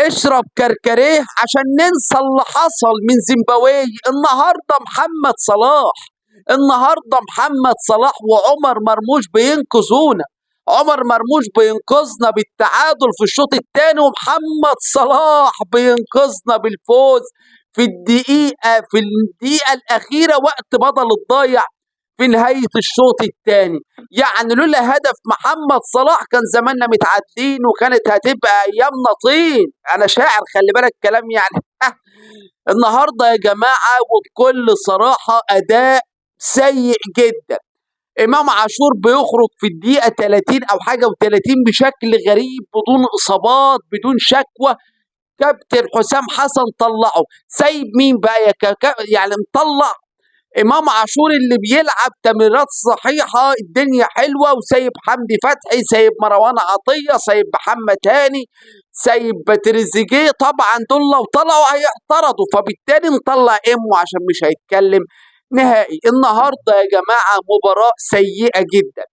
اشرب كركريه عشان ننسى اللي حصل من زيمبابوي. النهارده محمد صلاح وعمر مرموش بينقذونا. عمر مرموش بينقذنا بالتعادل في الشوط الثاني، ومحمد صلاح بينقذنا بالفوز في الدقيقة الأخيرة، وقت بدل الضايع في نهاية الشوط الثاني. يعني لولا هدف محمد صلاح كان زماننا متعادلين، وكانت هتبقى أيامنا طين. أنا شاعر، خلي بالك كلام يعني. النهارده يا جماعة وبكل صراحة أداء سيء جدا. إمام عاشور بيخرج في الدقيقة 30 أو حاجة و30 بشكل غريب، بدون إصابات، بدون شكوى. كابتن حسام حسن طلعه، سايب مين بقى يعني مطلع امام عاشور اللي بيلعب تمريرات صحيحه، الدنيا حلوه، وسايب حمدي فتحي، سايب مروان عطيه، سايب محمد هاني، سايب تريزيجيه. طبعا دول لو طلعوا هيعترضوا، فبالتالي نطلع امه عشان مش هيتكلم نهائي. النهارده يا جماعه مباراه سيئه جدا.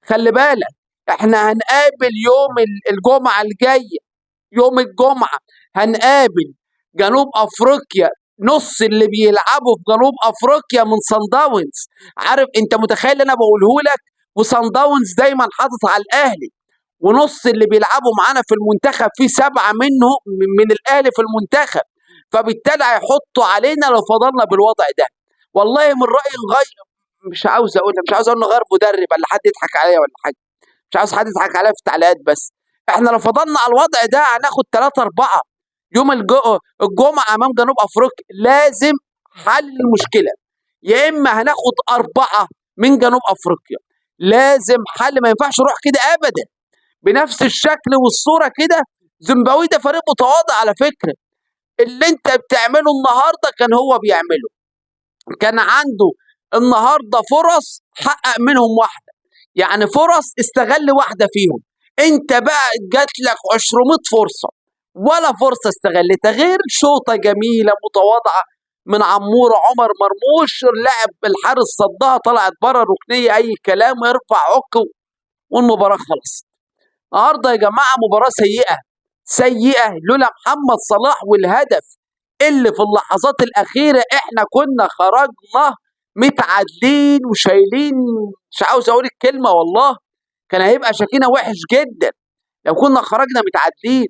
خلي بالك احنا هنقابل يوم الجمعه الجايه، يوم الجمعه هنقابل جنوب افريقيا. نص اللي بيلعبوا في جنوب افريقيا من صن داونز. عارف انت متخيل انا بقوله لك؟ وصن داونز دايما حاطط على الاهلي. ونص اللي بيلعبوا معانا في المنتخب في 7 منه من الاهلي في المنتخب. فبالتالي هيحطوا علينا لو فضلنا بالوضع ده. والله من رايي نغير. مش عاوز اقول نغير مدرب ولا حد يضحك عليا ولا حاجه. مش عاوز حد يضحك عليا في التعليقات، بس احنا لو فضلنا على الوضع ده هناخد 3-4 يوم الجمعة أمام جنوب أفريقيا. لازم حل المشكلة، يا إما هناخد 4 من جنوب أفريقيا. لازم حل، ما ينفعش نروح كده أبدا بنفس الشكل والصورة كده. زيمبابوي ده فريق متواضع على فكرة. اللي أنت بتعمله النهاردة كان هو بيعمله. كان عنده النهاردة فرص حقق منهم واحدة، يعني فرص استغل واحدة فيهم. أنت بقى جات لك 200 فرصة ولا فرصة استغلتها غير شوطة جميلة متواضعة من عمور عمر مرموش. اللاعب الحارس صدها، طلعت بره ركنية أي كلام، يرفع عقه والمباراة خلصت. النهارده يا جماعة مباراة سيئة لولا محمد صلاح والهدف اللي في اللحظات الأخيرة. احنا كنا خرجنا متعادلين وشايلين، مش عاوز أقول الكلمة والله، كان هيبقى شكلنا وحش جدا لو كنا خرجنا متعادلين.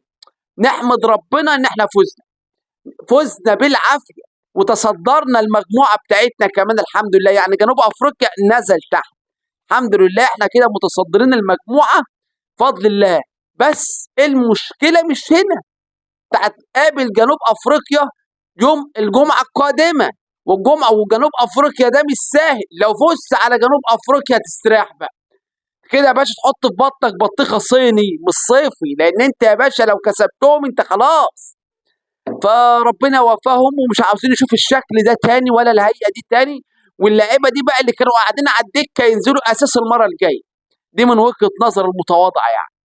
نحمد ربنا ان احنا فزنا بالعافيه وتصدرنا المجموعه بتاعتنا كمان الحمد لله. يعني جنوب افريقيا نزل تحت، الحمد لله احنا كده متصدرين المجموعه بفضل الله. بس المشكله مش هنا. هتقابل جنوب افريقيا يوم الجمعه القادمه، وجنوب افريقيا ده مش سهل. لو فزت على جنوب افريقيا تستريح بقى كده يا باشا، تحط في بطنك بطيخه صيني مش صيفي، لان انت يا باشا لو كسبتهم انت خلاص. فربنا وفاهم، ومش عاوزين نشوف الشكل ده تاني ولا الهيئه دي تاني. واللاعيبه دي بقى اللي كانوا قاعدين على الدكه ينزلوا اساس المره الجايه. دي من وجهه نظر المتواضعه يعني.